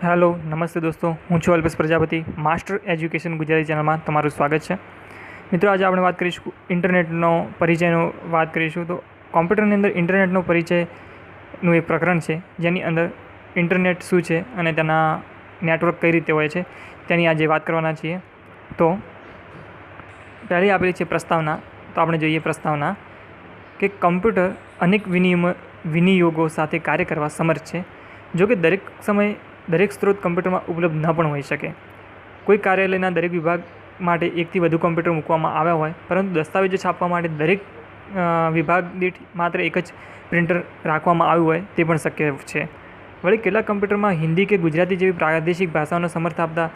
Hello नमस्ते दोस्तों, હું છું અલ્પેશ પ્રજાપતિ. માસ્ટર એજ્યુકેશન ગુજરાતી ચેનલમાં તમારું સ્વાગત છે. મિત્રો, આજે આપણે વાત કરીશું ઇન્ટરનેટનો પરિચયનો વાત કરીશું. તો કોમ્પ્યુટરની અંદર ઇન્ટરનેટનો પરિચયનું એક પ્રકરણ છે, જેની અંદર ઇન્ટરનેટ શું છે અને તેના નેટવર્ક કઈ રીતે હોય છે તેની આજે વાત કરવાના છીએ. તો પહેલી આપેલી છે પ્રસ્તાવના. તો આપણે જોઈએ પ્રસ્તાવના કે કમ્પ્યુટર અનેક વિનિયોગો સાથે કાર્ય કરવા સમર્થ છે. જો કે દરેક સમયે દરેક સ્ત્રોત કમ્પ્યુટરમાં ઉપલબ્ધ ન પણ હોઈ શકે. કોઈ કાર્યાલયના દરેક વિભાગ માટે એકથી વધુ કમ્પ્યુટર મૂકવામાં આવ્યા હોય, પરંતુ દસ્તાવેજો છાપવા માટે દરેક વિભાગ દીઠ માત્ર એક જ પ્રિન્ટર રાખવામાં આવ્યું હોય તે પણ શક્ય છે. વળી કેટલાક કમ્પ્યુટરમાં હિન્દી કે ગુજરાતી જેવી પ્રાદેશિક ભાષાઓનો સમર્થ આપતા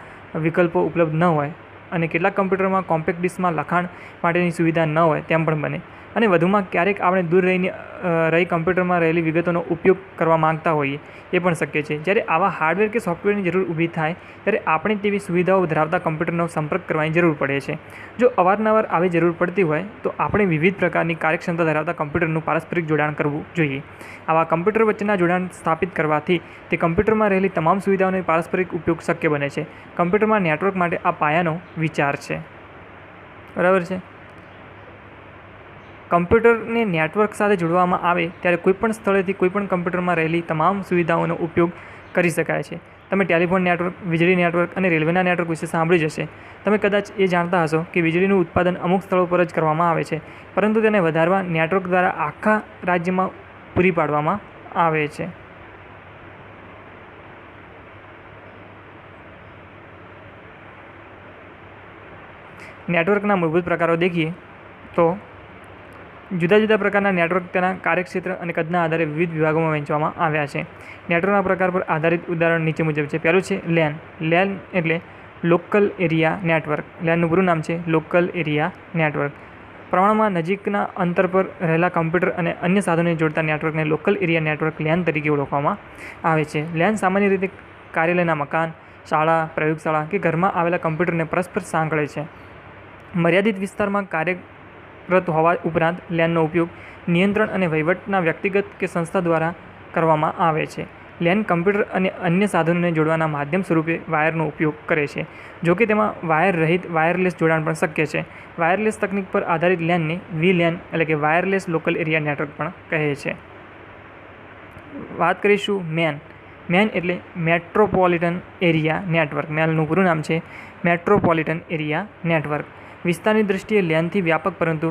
વિકલ્પો ઉપલબ્ધ ન હોય, અને કેટલાક કમ્પ્યુટરમાં કોમ્પેક્ટ ડિસ્કમાં લખાણ માટેની સુવિધા ન હોય તેમ પણ બને. અને વધુમાં ક્યારેક આપણે દૂર રહી કમ્પ્યુટરમાં રહેલી વિગતોનો ઉપયોગ કરવા માંગતા હોઈએ એ પણ શક્ય છે. જ્યારે આવા હાર્ડવેર કે સોફ્ટવેરની જરૂર ઊભી થાય ત્યારે આપણે તેવી સુવિધાઓ ધરાવતા કમ્પ્યુટરનો સંપર્ક કરવાની જરૂર પડે છે. જો અવારનવાર આવી જરૂર પડતી હોય તો આપણે વિવિધ પ્રકારની કાર્યક્ષમતા ધરાવતા કમ્પ્યુટરનું પારસ્પરિક જોડાણ કરવું જોઈએ. આવા કમ્પ્યુટર વચ્ચેના જોડાણ સ્થાપિત કરવાથી તે કમ્પ્યુટરમાં રહેલી તમામ સુવિધાઓનો પારસ્પરિક ઉપયોગ શક્ય બને છે. કમ્પ્યુટરમાં નેટવર્ક માટે આ પાયાનો વિચાર છે. બરાબર છે. કમ્પ્યુટરને નેટવર્ક સાથે જોડવામાં આવે ત્યારે કોઈપણ સ્થળેથી કોઈપણ કમ્પ્યુટરમાં રહેલી તમામ સુવિધાઓનો ઉપયોગ કરી શકાય છે. તમે ટેલિફોન નેટવર્ક, વીજળી નેટવર્ક અને રેલવેના નેટવર્ક વિશે સાંભળ્યું જ હશે. તમે કદાચ એ જાણતા હશો કે વીજળીનું ઉત્પાદન અમુક સ્થળો પર જ કરવામાં આવે છે, પરંતુ તેને વધારવા નેટવર્ક દ્વારા આખા રાજ્યમાં પૂરી પાડવામાં આવે છે. નેટવર્કના મૂળભૂત પ્રકારો દેખીએ તો જુદા જુદા પ્રકારના નેટવર્ક તેના કાર્યક્ષેત્ર અને કદના આધારે વિવિધ વિભાગોમાં વહેંચવામાં આવ્યા છે. નેટવર્કના પ્રકાર પર આધારિત ઉદાહરણ નીચે મુજબ છે. પહેલું છે લેન. લેન એટલે લોકલ એરિયા નેટવર્ક. લેનનું પૂરું નામ છે લોકલ એરિયા નેટવર્ક. પ્રમાણમાં નજીકના અંતર પર રહેલા કમ્પ્યુટર અને અન્ય સાધનોને જોડતા નેટવર્કને લોકલ એરિયા નેટવર્ક લેન તરીકે ઓળખવામાં આવે છે. લેન સામાન્ય રીતે કાર્યાલયના મકાન, શાળા, પ્રયોગશાળા કે ઘરમાં આવેલા કમ્પ્યુટરને પરસ્પર સાંકળે છે. મર્યાદિત વિસ્તારમાં કાર્યરત હોવા ઉપરાંત લેનનો ઉપયોગ નિયંત્રણ અને વહીવટના વ્યક્તિગત કે સંસ્થા દ્વારા કરવામાં આવે છે. લેન કમ્પ્યુટર અને અન્ય સાધનોને જોડવાના માધ્યમ સ્વરૂપે વાયરનો ઉપયોગ કરે છે. જો કે તેમાં વાયર રહિત વાયરલેસ જોડાણ પણ શક્ય છે. વાયરલેસ તકનીક પર આધારિત લેનને વીલેન એટલે કે વાયરલેસ લોકલ એરિયા નેટવર્ક પણ કહે છે. વાત કરીશું મેન. મેન એટલે મેટ્રોપોલિટન એરિયા નેટવર્ક. મેનનું પૂરું નામ છે મેટ્રોપોલિટન એરિયા નેટવર્ક. વિસ્તારની દૃષ્ટિએ લેનથી વ્યાપક પરંતુ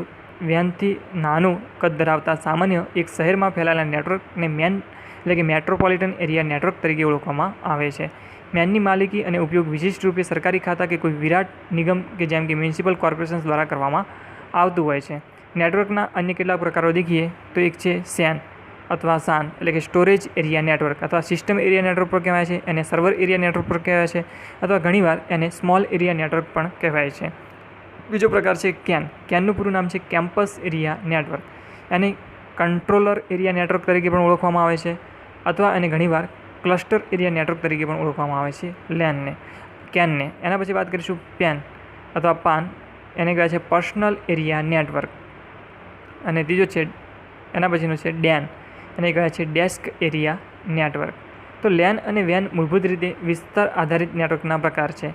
વેનથી નાનું કદ ધરાવતા સામાન્ય એક શહેરમાં ફેલાયેલા નેટવર્કને મેન એટલે કે મેટ્રોપોલિટન એરિયા નેટવર્ક તરીકે ઓળખવામાં આવે છે. મેનની માલિકી અને ઉપયોગ વિશિષ્ટ રૂપે સરકારી ખાતા કે કોઈ વિરાટ નિગમ કે જેમ કે મ્યુનિસિપલ કોર્પોરેશન્સ દ્વારા કરવામાં આવતું હોય છે. નેટવર્કના અન્ય કેટલાક પ્રકારો દેખીએ તો એક છે સેન અથવા સાન એટલે કે સ્ટોરેજ એરિયા નેટવર્ક અથવા સિસ્ટમ એરિયા નેટવર્ક પર કહેવાય છે, એને સર્વર એરિયા નેટવર્ક પર કહેવાય છે, અથવા ઘણીવાર એને સ્મોલ એરિયા નેટવર્ક પણ કહેવાય છે. બીજો પ્રકાર છે કેન. કેનનું પૂરું નામ છે કેમ્પસ એરિયા નેટવર્ક. એને કંટ્રોલર એરિયા નેટવર્ક તરીકે પણ ઓળખવામાં આવે છે, અથવા એને ઘણીવાર ક્લસ્ટર એરિયા નેટવર્ક તરીકે પણ ઓળખવામાં આવે છે લેનને, કેનને. એના પછી વાત કરીશું પેન અથવા પાન. એને કહેવાય છે પર્સનલ એરિયા નેટવર્ક. અને ત્રીજો છે એના પછીનું છે ડેન. એને કહેવાય છે ડેસ્ક એરિયા નેટવર્ક. તો લેન અને વેન મૂળભૂત રીતે વિસ્તાર આધારિત નેટવર્કના પ્રકાર છે.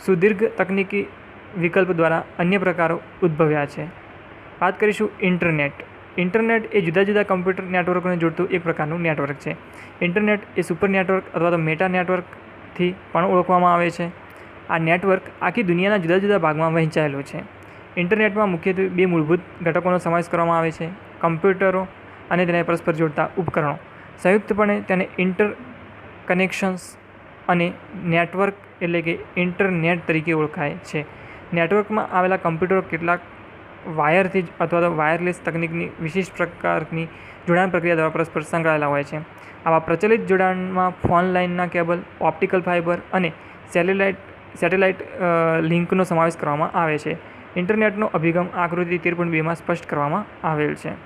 સુદીર્ઘ તકનીકી વિકલ્પ દ્વારા અન્ય પ્રકારો ઉદ્ભવ્યા છે. વાત કરીશું ઇન્ટરનેટ. ઇન્ટરનેટ એ જુદા જુદા કમ્પ્યુટર નેટવર્કોને જોડતું એક પ્રકારનું નેટવર્ક છે. ઇન્ટરનેટ એ સુપર નેટવર્ક અથવા તો મેટા નેટવર્કથી પણ ઓળખવામાં આવે છે. આ નેટવર્ક આખી દુનિયાના જુદા જુદા ભાગમાં વહેંચાયેલું છે. ઇન્ટરનેટમાં મુખ્યત્વે બે મૂળભૂત ઘટકોનો સમાવેશ કરવામાં આવે છે: કમ્પ્યુટરો અને તેને પરસ્પર જોડતા ઉપકરણો. સંયુક્તપણે તેને ઇન્ટર કનેક્શન્સ અને નેટવર્ક એટલે કે ઇન્ટરનેટ તરીકે ઓળખાય છે. નેટવર્કમાં આવેલા કમ્પ્યુટરો કેટલાક વાયરથી અથવા તો વાયરલેસ તકનીકની વિશિષ્ટ પ્રકારની જોડાણ પ્રક્રિયા દ્વારા પરસ્પર સંકળાયેલા હોય છે. આવા પ્રચલિત જોડાણમાં ફોન લાઇનના કેબલ, ઓપ્ટિકલ ફાઇબર અને સેટેલાઇટ લિંકનો સમાવેશ કરવામાં આવે છે. ઇન્ટરનેટનો અભિગમ આકૃતિ 13.2માં સ્પષ્ટ કરવામાં આવેલ છે.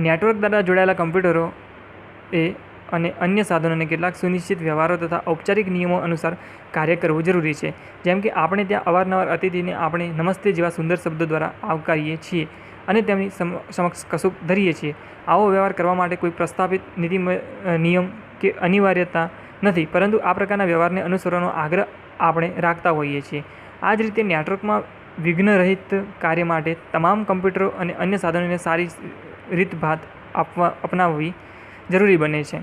નેટવર્ક દ્વારા જોડાયેલા કમ્પ્યુટરો અને અન્ય સાધનોને કેટલાક સુનિશ્ચિત વ્યવહારો તથા ઔપચારિક નિયમો અનુસાર કાર્ય કરવું જરૂરી છે. જેમ કે આપણે ત્યાં અવારનવાર અતિથિને આપણે નમસ્તે જેવા સુંદર શબ્દો દ્વારા આવકારીએ છીએ અને તેમની સમક્ષ કશુંક ધરીએ છીએ. આવો વ્યવહાર કરવા માટે કોઈ પ્રસ્થાપિત નીતિ, નિયમ કે અનિવાર્યતા નથી, પરંતુ આ પ્રકારના વ્યવહારને અનુસરવાનો આગ્રહ આપણે રાખતા હોઈએ છીએ. આ જ રીતે નેટવર્કમાં વિઘ્નરહિત કાર્ય માટે તમામ કમ્પ્યુટરો અને અન્ય સાધનોને સારી રીતભાત અપનાવવી જરૂરી બને છે.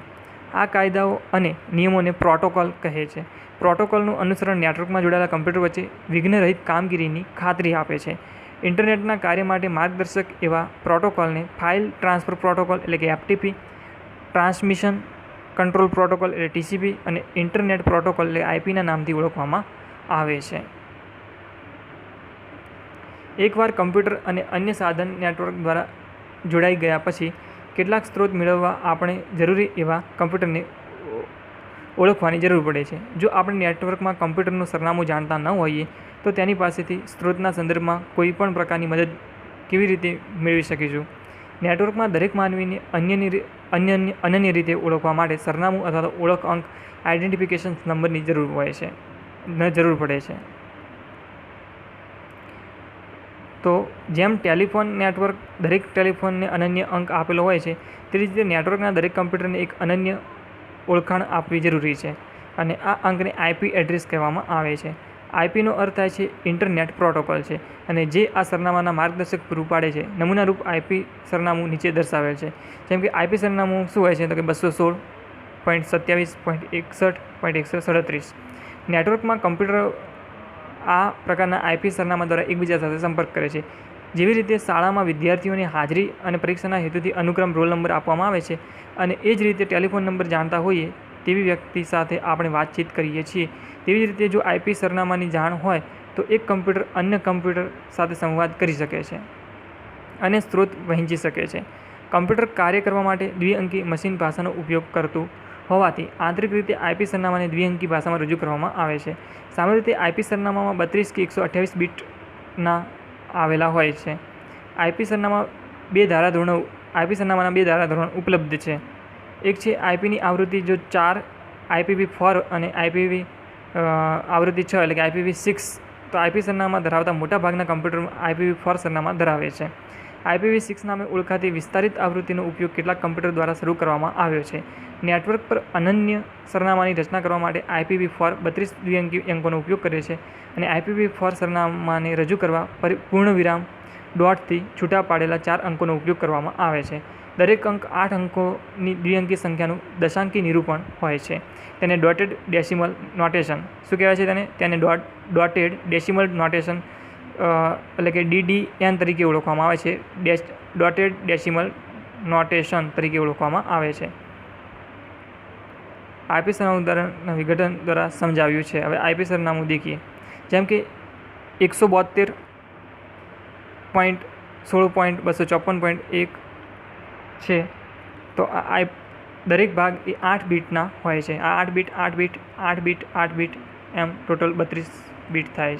આ કાયદાઓ અને નિયમોને પ્રોટોકોલ કહે છે. પ્રોટોકોલનું અનુસરણ નેટવર્કમાં જોડાયેલા કમ્પ્યુટર વચ્ચે વિઘ્નરહિત કામગીરીની ખાતરી આપે છે. ઇન્ટરનેટના કાર્ય માટે માર્ગદર્શક એવા પ્રોટોકોલને ફાઇલ ટ્રાન્સફર પ્રોટોકોલ એટલે કે FTP, ટ્રાન્સમિશન કંટ્રોલ પ્રોટોકોલ એટલે TCP અને ઇન્ટરનેટ પ્રોટોકોલ એટલે IP ના નામથી ઓળખવામાં આવે છે. એકવાર કમ્પ્યુટર અને અન્ય સાધન નેટવર્ક દ્વારા જોડાઈ ગયા પછી કેટલાક સ્ત્રોત મેળવવા આપણે જરૂરી એવા કમ્પ્યુટરને ઓળખવાની જરૂર પડે છે. જો આપણે નેટવર્કમાં કમ્પ્યુટરનું સરનામું જાણતા ન હોઈએ તો તેની પાસેથી સ્ત્રોતના સંદર્ભમાં કોઈ પણ પ્રકારની મદદ કેવી રીતે મેળવી શકીશું? નેટવર્કમાં દરેક માનવીને અનન્ય રીતે ઓળખવા માટે સરનામું અથવા તો ઓળખ અંક આઇડેન્ટિફિકેશન નંબરની જરૂર પડે છે. તો જેમ ટેલિફોન નેટવર્ક દરેક ટેલિફોનને અનન્ય અંક આપેલો હોય છે, તે રીતે નેટવર્કના દરેક કમ્પ્યુટરને એક અનન્ય ઓળખાણ આપવી જરૂરી છે અને આ અંકને IP એડ્રેસ કહેવામાં આવે છે. IPનો અર્થ થાય છે ઇન્ટરનેટ પ્રોટોકોલ છે અને જે આ સરનામાના માર્ગદર્શક પૂરું પાડે છે. નમૂનારૂપ IP સરનામું નીચે દર્શાવેલ છે. જેમ કે IP સરનામું શું હોય છે? તો કે 216.27.61.137. નેટવર્કમાં કમ્પ્યુટર આ પ્રકારના IP સરનામા દ્વારા એકબીજા સાથે સંપર્ક કરે છે. જેવી રીતે શાળામાં વિદ્યાર્થીઓની હાજરી અને પરીક્ષાના હેતુથી અનુક્રમ રોલ નંબર આપવામાં આવે છે અને એ જ રીતે ટેલિફોન નંબર જાણતા હોઈએ તેવી વ્યક્તિ સાથે આપણે વાતચીત કરીએ છીએ, તેવી જ રીતે જો IP સરનામાની જાણ હોય તો એક કમ્પ્યુટર અન્ય કમ્પ્યુટર સાથે સંવાદ કરી શકે છે અને સ્ત્રોત વહેંચી શકે છે. કમ્પ્યુટર કાર્ય કરવા માટે દ્વિઅંકી મશીન ભાષાનો ઉપયોગ કરતું હોવાથી આંતરિક રીતે IP સરનામાને દ્વિઅંકી ભાષામાં રજૂ કરવામાં આવે છે. સામાન્ય રીતે IP સરનામામાં 32 કે 128 બીટના આવેલા હોય છે. IP સરનામાના બે ધારાધોરણો ઉપલબ્ધ છે. એક છે IPની આવૃત્તિ જો 4, IPv4 અને આવૃત્તિ 6 એટલે કે IPv6. તો IP સરનામા ધરાવતા મોટાભાગના કમ્પ્યુટરમાં IPv4 સરનામા ધરાવે છે. IPv6 નામે ઓળખાતી વિસ્તારિત આવૃત્તિનો ઉપયોગ કેટલાક કમ્પ્યુટર દ્વારા શરૂ કરવામાં આવ્યો છે. નેટવર્ક પર અનન્ય સરનામાની રચના કરવા માટે IPv4 32 દ્વિઅંકી અંકોનો ઉપયોગ કરે છે અને IPv4 સરનામાને રજૂ કરવા પૂર્ણવિરામ ડોટથી છૂટા પાડેલા 4 અંકોનો ઉપયોગ કરવામાં આવે છે. દરેક અંક 8 અંકોની દ્વિઅંકી સંખ્યાનું દશાંકી નિરૂપણ હોય છે. તેને ડોટેડ ડેસિમલ નોટેશન શું કહેવાય છે? તેને ડોટેડ ડેસિમલ નોટેશન એટલે કે DDN તરીકે ઓળખવામાં આવે છે. ડોટેડ ડેસિમલ નોટેશન તરીકે ઓળખવામાં આવે છે. IP સરનામું ઉદાહરણના વિઘટન દ્વારા સમજાવ્યું છે. હવે IP સરનામું દેખીએ. જેમ કે 172.16.254.1 છે તો આ દરેક ભાગ એ 8 બીટના હોય છે. આ 8 બીટ એમ ટોટલ 32 બીટ્સ થાય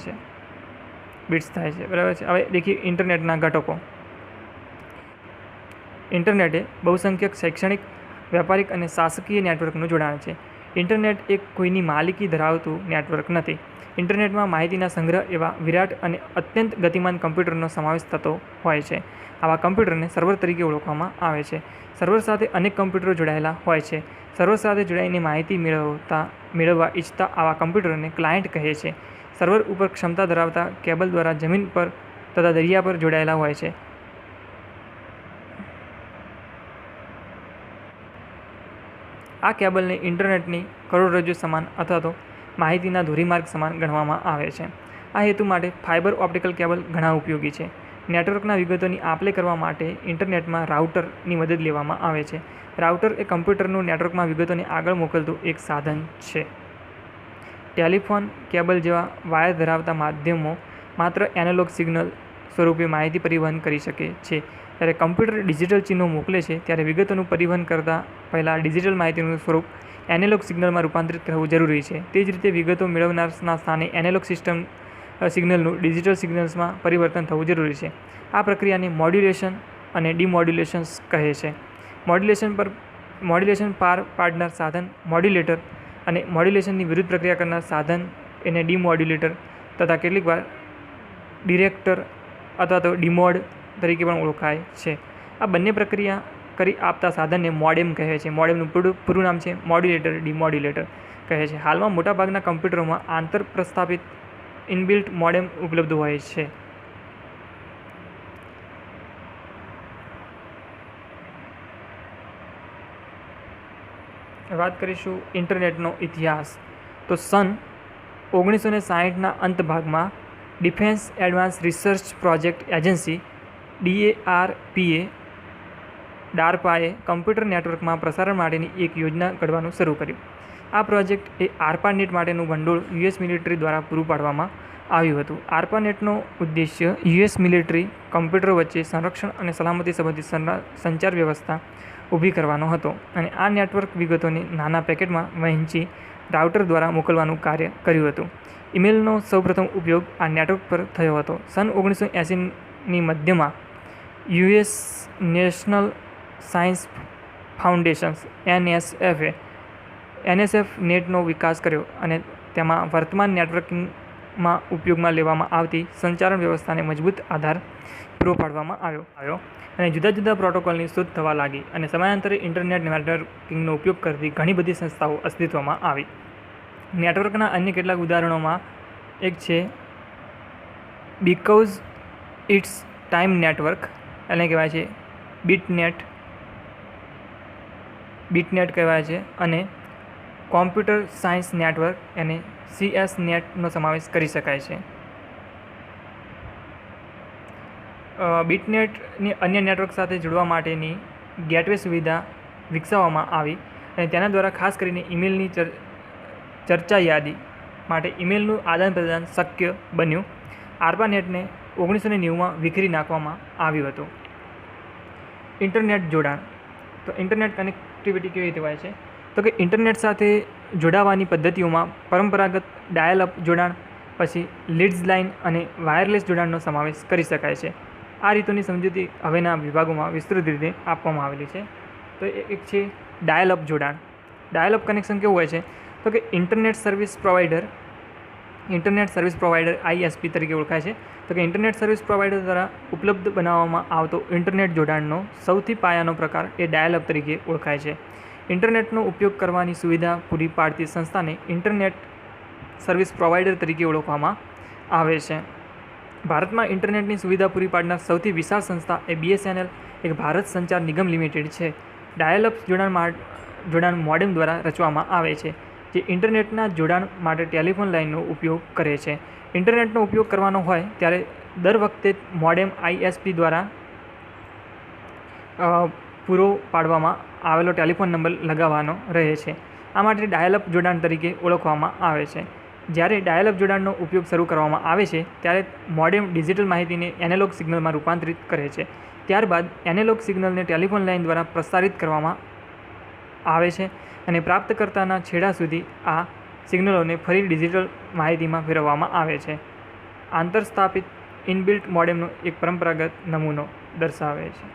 છે. બરાબર છે. હવે દેખીએ ઇન્ટરનેટના ઘટકો. ઇન્ટરનેટ એ બહુસંખ્યક શૈક્ષણિક, વ્યાપારિક અને શાસકીય નેટવર્કનું જોડાણ છે. ઇન્ટરનેટ એક કોઈની માલિકી ધરાવતું નેટવર્ક નથી. ઇન્ટરનેટમાં માહિતીના સંગ્રહ એવા વિરાટ અને અત્યંત ગતિમાન કમ્પ્યુટરનો સમાવેશ થતો હોય છે. આવા કમ્પ્યુટરને સર્વર તરીકે ઓળખવામાં આવે છે. સર્વર સાથે અનેક કમ્પ્યુટરો જોડાયેલા હોય છે. સર્વર સાથે જોડાઈને માહિતી મેળવવા ઈચ્છતા આવા કમ્પ્યુટરને ક્લાયન્ટ કહે છે. સર્વર ઉપર ક્ષમતા ધરાવતા કેબલ દ્વારા જમીન પર તથા દરિયા પર જોડાયેલા હોય છે. આ કેબલને ઇન્ટરનેટની કરોડરજ્જુ સમાન અથવા તો માહિતીના ધોરીમાર્ગ સમાન ગણવામાં આવે છે. આ હેતુ માટે ફાઇબર ઓપ્ટિકલ કેબલ ઘણા ઉપયોગી છે. નેટવર્કના વિગતોની આપ-લે કરવા માટે ઇન્ટરનેટમાં રાઉટરની મદદ લેવામાં આવે છે. રાઉટર એ કમ્પ્યુટરનું નેટવર્કમાં વિગતોને આગળ મોકલતું એક સાધન છે. ટેલિફોન કેબલ જેવા વાયર ધરાવતા માધ્યમો માત્ર એનાલોગ સિગ્નલ સ્વરૂપે માહિતી પરિવહન કરી શકે છે. જ્યારે કમ્પ્યુટર ડિજિટલ ચિહ્નો મોકલે છે ત્યારે વિગતોનું પરિવહન કરતાં પહેલાં ડિજિટલ માહિતીનું સ્વરૂપ એનાલોગ સિગ્નલમાં રૂપાંતરિત થવું જરૂરી છે. તે જ રીતે વિગતો મેળવનારના સ્થાને એનાલોગ સિગ્નલનું ડિજિટલ સિગ્નલ્સમાં પરિવર્તન થવું જરૂરી છે. આ પ્રક્રિયાને મોડ્યુલેશન અને ડિમોડ્યુલેશન કહે છે. મોડ્યુલેશન પાર પાડનાર સાધન મોડ્યુલેટર અને મોડ્યુલેશનની વિરુદ્ધ પ્રક્રિયા કરનાર સાધન એને ડિમોડ્યુલેટર તથા કેટલીકવાર ડિરેક્ટર અથવા તો ડિમોડ તરીકે પણ ઓળખાય છે. આ બંને પ્રક્રિયા કરી આપતા સાધનને મોડેમ કહે છે. મોડેમનું પૂરું નામ છે મોડ્યુલેટર ડિમોડ્યુલેટર. કહે છે. હાલમાં મોટાભાગના કમ્પ્યુટરોમાં આંતર પ્રસ્થાપિત ઇનબિલ્ટ મોડેમ ઉપલબ્ધ હોય છે. વાત કરીશું ઇન્ટરનેટનો ઇતિહાસ. તો સન 1960ના અંત ભાગમાં defense advance research project agency DARPAએ કમ્પ્યુટર નેટવર્કમાં પ્રસારણ માટેની એક યોજના ઘડવાનું શરૂ કર્યું. આ પ્રોજેક્ટ એ ARPANET માટેનું ભંડોળ US મિલિટરી દ્વારા પૂરું પાડવામાં આવ્યું હતું. ARPANETનો ઉદ્દેશ્ય US મિલિટરી કમ્પ્યુટરો વચ્ચે સંરક્ષણ અને સલામતી સંબંધિત સંચાર વ્યવસ્થા ઊભી કરવાનો હતો અને આ નેટવર્ક વિગતોને નાના પેકેટમાં વહેંચી રાઉટર દ્વારા મોકલવાનું કાર્ય કર્યું હતું. ઈમેલનો સૌપ્રથમ ઉપયોગ આ નેટવર્ક પર થયો હતો. સન 1980ની મધ્યમાં US national science foundations NSF નેટનો વિકાસ કર્યો અને તેમાં વર્તમાન નેટવર્કિંગમાં ઉપયોગમાં લેવામાં આવતી સંચારણ વ્યવસ્થાને મજબૂત આધાર પૂરો પાડવામાં આવ્યો અને જુદા જુદા પ્રોટોકોલની શોધ થવા લાગી અને સમયાંતરે ઇન્ટરનેટ નેટવર્કિંગનો ઉપયોગ કરતી ઘણી બધી સંસ્થાઓ અસ્તિત્વમાં આવી. નેટવર્કના અન્ય કેટલાક ઉદાહરણોમાં એક છે બીકોઝ ઇટ્સ ટાઈમ નેટવર્ક, એને કહેવાય છે બીટનેટ કહેવાય છે, અને કોમ્પ્યુટર સાયન્સ નેટવર્ક એને CS નેટનો સમાવેશ કરી શકાય છે. બીટનેટની અન્ય નેટવર્ક સાથે જોડવા માટેની ગેટવે સુવિધા વિકસાવવામાં આવી અને તેના દ્વારા ખાસ કરીને ઈમેલની ચર્ચા યાદી માટે ઈમેલનું આદાન પ્રદાન શક્ય બન્યું. ARPANETને 1990માં વિખેરી નાખવામાં આવ્યું હતું. ઇન્ટરનેટ જોડાણ. તો ઇન્ટરનેટ કનેક્ટિવિટી કેવી રીતે હોય છે? તો કે ઇન્ટરનેટ સાથે જોડાવાની પદ્ધતિઓમાં પરંપરાગત ડાયલ અપ જોડાણ, પછી લીડ્સ લાઇન અને વાયરલેસ જોડાણનો સમાવેશ કરી શકાય છે. આ રીતોની સમજૂતી હવેના વિભાગોમાં વિસ્તૃત રીતે આપવામાં આવેલી છે. તો એક છે ડાયલ અપ જોડાણ. ડાયલ અપ કનેક્શન કેવું હોય છે? તો કે ઇન્ટરનેટ સર્વિસ પ્રોવાઈડર ISP તરીકે ઓળખાય છે. તો કે ઇન્ટરનેટ સર્વિસ પ્રોવાઈડર દ્વારા ઉપલબ્ધ બનાવવામાં આવતો ઇન્ટરનેટ જોડાણનો સૌથી પાયાનો પ્રકાર એ ડાયલ અપ તરીકે ઓળખાય છે. ઇન્ટરનેટનો ઉપયોગ કરવાની સુવિધા પૂરી પાડતી સંસ્થાને ઇન્ટરનેટ સર્વિસ પ્રોવાઈડર તરીકે ઓળખવામાં આવે છે. ભારતમાં ઇન્ટરનેટની સુવિધા પૂરી પાડનાર સૌથી વિશાળ સંસ્થા એ BSNL એક ભારત સંચાર નિગમ લિમિટેડ છે. ડાયલ અપ જોડાણ મોડેમ દ્વારા રચવામાં આવે છે, જે ઇન્ટરનેટના જોડાણ માટે ટેલિફોન લાઇનનો ઉપયોગ કરે છે. ઇન્ટરનેટનો ઉપયોગ કરવાનો હોય ત્યારે દર વખતે મોડેમ ISP દ્વારા પૂરો પાડવામાં આવેલો ટેલિફોન નંબર લગાવવાનો રહે છે. આ માટે ડાયલ અપ જોડાણ તરીકે ઓળખવામાં આવે છે. જ્યારે ડાયલ અપ જોડાણનો ઉપયોગ શરૂ કરવામાં આવે છે ત્યારે મોડેમ ડિજિટલ માહિતીને એનાલોગ સિગ્નલમાં રૂપાંતરિત કરે છે. ત્યારબાદ એનાલોગ સિગ્નલને ટેલિફોન લાઇન દ્વારા પ્રસારિત કરવામાં આવે છે અને પ્રાપ્તકર્તાના છેડા સુધી આ સિગ્નલોને ફરી ડિજિટલ માહિતીમાં ફેરવવામાં આવે છે. આંતરસ્થાપિત ઇનબિલ્ટ મોડેમનો એક પરંપરાગત નમૂનો દર્શાવે છે.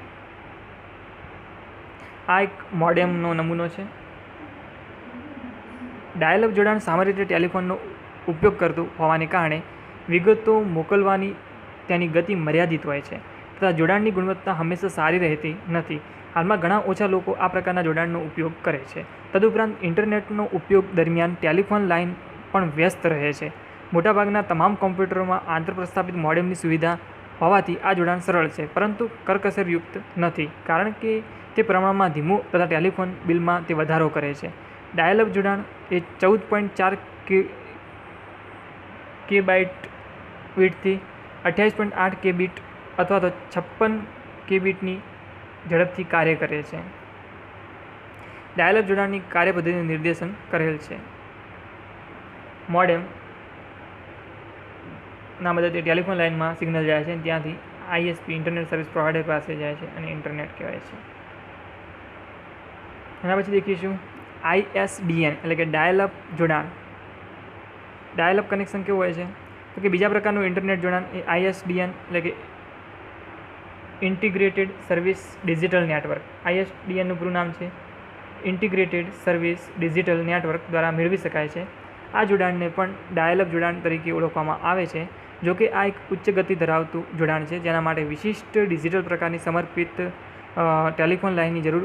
આ એક મોડેમનો નમૂનો છે. ડાયલ અપ જોડાણ સામાન્ય રીતે ટેલિફોનનો ઉપયોગ કરતું હોવાને કારણે વિગતો મોકલવાની તેની ગતિ મર્યાદિત હોય છે તથા જોડાણની ગુણવત્તા હંમેશા સારી રહેતી નથી. હાલમાં ઘણા ઓછા લોકો આ પ્રકારના જોડાણનો ઉપયોગ કરે છે. તદુપરાંત ઇન્ટરનેટનો ઉપયોગ દરમિયાન ટેલિફોન લાઇન પણ વ્યસ્ત રહે છે. મોટાભાગના તમામ કોમ્પ્યુટરોમાં આંતરપ્રસ્થાપિત મોડેમની સુવિધા હોવાથી આ જોડાણ સરળ છે, પરંતુ કરકસરયુક્ત નથી, કારણ કે તે પ્રમાણમાં ધીમું તથા ટેલિફોન બિલમાં તે વધારો કરે છે. ડાયલ અપ જોડાણ એ 14.4 KB બીટથી 28.8 KB અથવા તો 56 KBની ઝડપથી કાર્ય કરે છે. ડાયલ અપ જોડાણની કાર્યપદ્ધતિનું નિર્દેશન કરેલ છે. મોડેમ ના મદદથી ટેલિફોન લાઇનમાં સિગ્નલ જાય છે, ત્યાંથી ISP ઇન્ટરનેટ સર્વિસ પ્રોવાઈડર પાસે જાય છે અને ઇન્ટરનેટ કહેવાય છે. એના પછી દેખીશું ISDN એટલે કે ડાયલ અપ જોડાણ. ડાયલ અપ કનેક્શન કેવું હોય છે? તો કે બીજા પ્રકારનું ઇન્ટરનેટ જોડાણ એ ISDN એટલે કે ઇન્ટિગ્રેટેડ સર્વિસ ડિજિટલ નેટવર્ક. ISDNનું પૂરું નામ છે ઇન્ટિગ્રેટેડ સર્વિસ ડિજિટલ નેટવર્ક દ્વારા મેળવી શકાય છે. આ જોડાણને પણ ડાયલ અપ જોડાણ તરીકે ઓળખવામાં આવે છે. જોકે આ એક ઉચ્ચ ગતિ ધરાવતું જોડાણ છે, જેના માટે વિશિષ્ટ ડિજિટલ પ્રકારની સમર્પિત ટેલિફોન લાઇનની જરૂર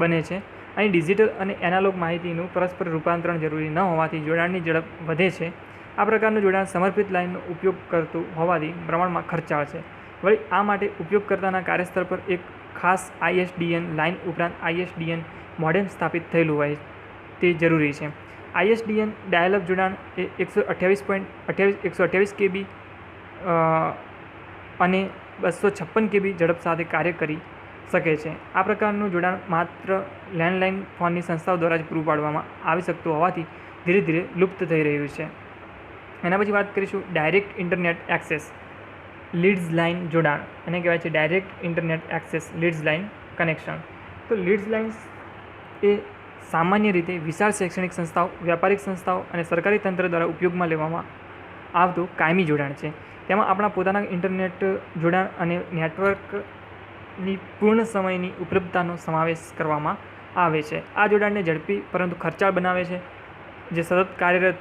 બને છે અહીં ડિજિટલ અને એનાલોગ માહિતીનું પરસ્પર રૂપાંતરણ જરૂરી ન હોવાથી જોડાણની ઝડપ વધે છે. આ પ્રકારનું જોડાણ સમર્પિત લાઇનનો ઉપયોગ કરતું હોવાથી પ્રમાણમાં ખર્ચાળ છે. વળી આ માટે ઉપયોગકર્તાના કાર્યસ્થળ પર એક ખાસ ISDN લાઇન ઉપરાંત ISDN મોડેમ સ્થાપિત થયેલું હોય તે જરૂરી છે. ISDN ડાયલ-અપ જોડાણ એ 128 KB અને 256 KB ઝડપ સાથે કાર્ય કરી શકે છે. આ પ્રકારનું જોડાણ માત્ર લેન્ડલાઇન ફોનની સંસ્થાઓ દ્વારા જ પૂરું પાડવામાં આવી શકતું હોવાથી ધીરે ધીરે લુપ્ત થઈ રહ્યું છે. એના પછી વાત કરીશું direct internet access leads line જોડાણ. એને કહેવાય છે direct internet access leads line connection. તો લીડ્સ લાઇન્સ એ સામાન્ય રીતે વિશાળ શૈક્ષણિક સંસ્થાઓ, વ્યાપારિક સંસ્થાઓ અને સરકારી તંત્ર દ્વારા ઉપયોગમાં લેવામાં આવતું કાયમી જોડાણ છે. તેમાં આપણા પોતાના ઇન્ટરનેટ જોડાણ અને નેટવર્કની પૂર્ણ સમયની ઉપલબ્ધતાનો સમાવેશ કરવામાં આવે છે. આ જોડાણને ઝડપી પરંતુ ખર્ચાળ બનાવે છે, જે સતત કાર્યરત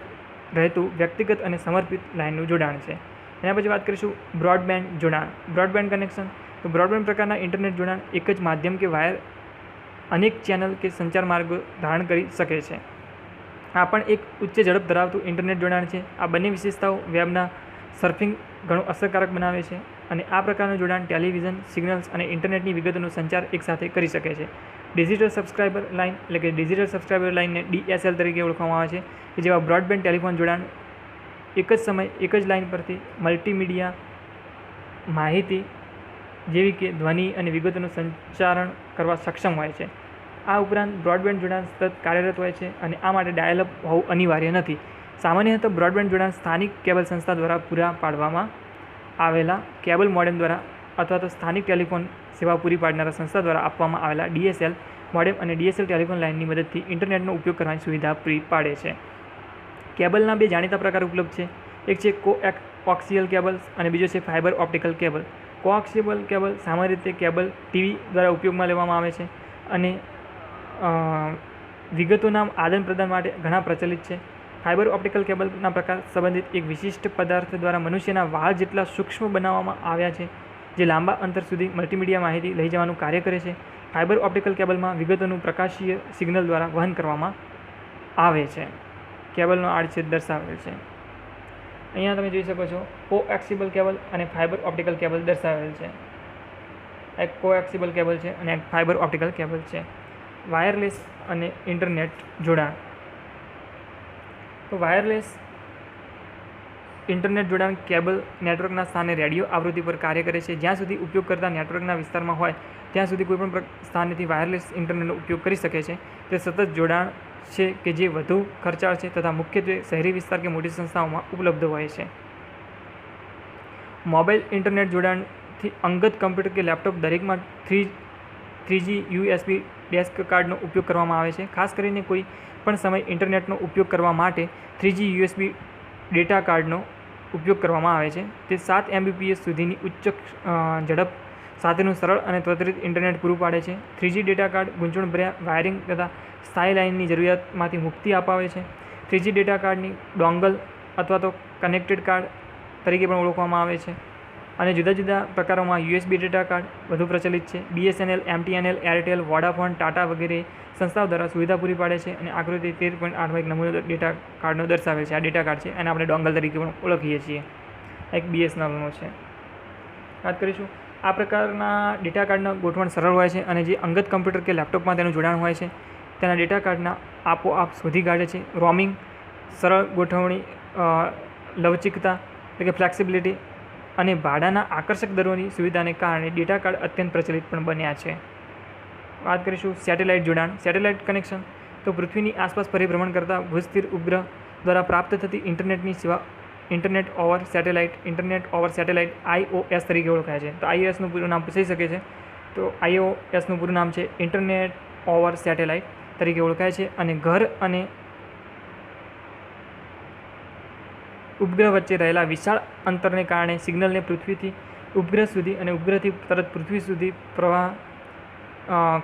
રહેતું વ્યક્તિગત અને સમર્પિત લાઇનનું જોડાણ છે. એના પછી વાત કરીશું બ્રોડબેન્ડ જોડાણ, બ્રોડબેન્ડ કનેક્શન. તો બ્રોડબેન્ડ પ્રકારના ઇન્ટરનેટ જોડાણ એક જ માધ્યમ કે વાયર અનેક ચેનલ કે સંચાર માર્ગો ધારણ કરી શકે છે. આ પણ એક ઉચ્ચ ઝડપ ધરાવતું ઇન્ટરનેટ જોડાણ છે. આ બંને વિશેષતાઓ વેબના સર્ફિંગ ઘણું અસરકારક બનાવે છે અને આ પ્રકારનું જોડાણ ટેલિવિઝન સિગ્નલ્સ અને ઇન્ટરનેટની વિગતોનો સંચાર એકસાથે કરી શકે છે. ડિજિટલ સબસ્ક્રાઇબર લાઇન એટલે કે ડિજિટલ સબસ્ક્રાઇબર લાઇનને DSL તરીકે ઓળખવામાં આવે છે, કે જેવા બ્રોડબેન્ડ ટેલિફોન જોડાણ એક જ સમયે એક જ લાઇન પરથી મલ્ટીમીડિયા માહિતી જેવી કે ધ્વનિ અને વિગતોનું સંચારણ કરવા સક્ષમ હોય છે. આ ઉપરાંત બ્રોડબેન્ડ જોડાણ સતત કાર્યરત હોય છે અને આ માટે ડાયલ-અપ હોવું અનિવાર્ય નથી. સામાન્યતઃ બ્રોડબેન્ડ જોડાણ સ્થાનિક કેબલ સંસ્થા દ્વારા પૂરા પાડવામાં આવેલા કેબલ મોડેમ દ્વારા અથવા તો સ્થાનિક ટેલિફોન સેવા પૂરી પાડનારા સંસ્થા દ્વારા આપવામાં આવેલા DSL મોડેમ અને DSL ટેલિફોન લાઇનની મદદથી ઇન્ટરનેટનો ઉપયોગ કરવાની સુવિધા પૂરી પાડે છે. કેબલના બે જાણીતા પ્રકાર ઉપલબ્ધ છે. એક છે કોએક્સિયલ કેબલ્સ અને બીજો છે fibre optical cable. Coaxial cable સામાન્ય રીતે કેબલ ટીવી દ્વારા ઉપયોગમાં લેવામાં આવે છે અને વિગતોના આદાન પ્રદાન માટે ઘણા પ્રચલિત છે. ફાઇબર ઓપ્ટિકલ કેબલના પ્રકાર સંબંધિત એક વિશિષ્ટ પદાર્થ દ્વારા મનુષ્યના વાળ જેટલા સૂક્ષ્મ બનાવવામાં આવ્યા છે, જે લાંબા અંતર સુધી મલ્ટીમીડિયા માહિતી લઈ જવાનું કાર્ય કરે છે. ફાઇબર ઓપ્ટિકલ કેબલમાં વિગતોનું પ્રકાશીય સિગ્નલ દ્વારા વહન કરવામાં આવે છે. કેબલનો આડછેદ દર્શાવેલ છે. અહીંયા તમે જોઈ શકો છો કોએક્સિબલ કેબલ અને ફાઇબર ઓપ્ટિકલ કેબલ દર્શાવેલ છે. એક કોએક્સિબલ કેબલ છે અને એક ફાઇબર ઓપ્ટિકલ કેબલ છે. વાયરલેસ અને ઇન્ટરનેટ જોડાણ. તો વાયરલેસ ઇન્ટરનેટ જોડાણ કેબલ નેટવર્કના સ્થાને રેડિયો આવૃત્તિ પર કાર્ય કરે છે. જ્યાં સુધી ઉપયોગકર્તા નેટવર્કના વિસ્તારમાં હોય ત્યાં સુધી કોઈપણ સ્થાનેથી વાયરલેસ ઇન્ટરનેટનો ઉપયોગ કરી શકે છે. તે સતત જોડાણ છે કે જે વધુ ખર્ચાળ છે તથા મુખ્યત્વે શહેરી વિસ્તાર કે મોટી સંસ્થાઓમાં ઉપલબ્ધ હોય છે. મોબાઈલ ઇન્ટરનેટ જોડાણથી અંગત કમ્પ્યુટર કે લેપટોપ દરેકમાં 3G USB ડેસ્ક કાર્ડનો ઉપયોગ કરવામાં આવે છે. ખાસ કરીને કોઈ પણ સમય ઇન્ટરનેટનો ઉપયોગ કરવા માટે 3G USB ડેટા કાર્ડનો ઉપયોગ કરવામાં આવે છે. તે 7 Mbps સુધીની ઉચ્ચ ઝડપ સાથેનું સરળ અને ત્વરિત ઇન્ટરનેટ પૂરું પાડે છે. 3G ડેટા કાર્ડ ગૂંચવણભર્યા વાયરિંગ તથા સ્થાયી લાઇનની જરૂરિયાતમાંથી મુક્તિ અપાવે છે. 3G ડેટા કાર્ડની ડોંગલ અથવા તો કનેક્ટેડ કાર્ડ તરીકે પણ ઓળખવામાં આવે છે અને જુદા જુદા પ્રકારોમાં USB ડેટા કાર્ડ વધુ પ્રચલિત છે. BSNL, MTNL, Airtel, Vodafone, Tata વગેરે સંસ્થાઓ દ્વારા સુવિધા પૂરી પાડે છે અને આકૃતિ 13.8 એક નમૂનો ડેટા કાર્ડનો દર્શાવે છે. આ ડેટા કાર્ડ છે અને આપણે ડોંગલ તરીકે પણ ઓળખીએ છીએ. એક BSNLનો છે. વાત કરીશું આ પ્રકારના ડેટા કાર્ડના ગોઠવણ સરળ હોય છે અને જે અંગત કમ્પ્યુટર કે લેપટોપમાં તેનું જોડાણ હોય છે તેના ડેટા કાર્ડના આપોઆપ શોધી કાઢે છે. રોમિંગ, સરળ ગોઠવણી, લવચિકતા એટલે કે ફ્લેક્સિબિલિટી અને ભાડાના આકર્ષક દરોની સુવિધાને કારણે ડેટા કાર્ડ અત્યંત પ્રચલિત પણ બન્યા છે. વાત કરીશું સેટેલાઇટ જોડાણ, સેટેલાઇટ કનેક્શન. તો પૃથ્વીની આસપાસ પરિભ્રમણ કરતા ભૂસ્થિર ઉપગ્રહ દ્વારા પ્રાપ્ત થતી ઇન્ટરનેટની સેવા ઇન્ટરનેટ ઓવર સેટેલાઇટ IOS તરીકે ઓળખાય છે. તો IOSનું પૂરું નામ પૂછાઈ શકે છે. તો IOSનું પૂરું નામ છે ઇન્ટરનેટ ઓવર સેટેલાઇટ તરીકે ઓળખાય છે અને ઘર અને ઉપગ્રહ વચ્ચે રહેલા વિશાળ અંતરને કારણે સિગ્નલને પૃથ્વીથી ઉપગ્રહ સુધી અને ઉપગ્રહથી તરત પૃથ્વી સુધી પ્રવાહ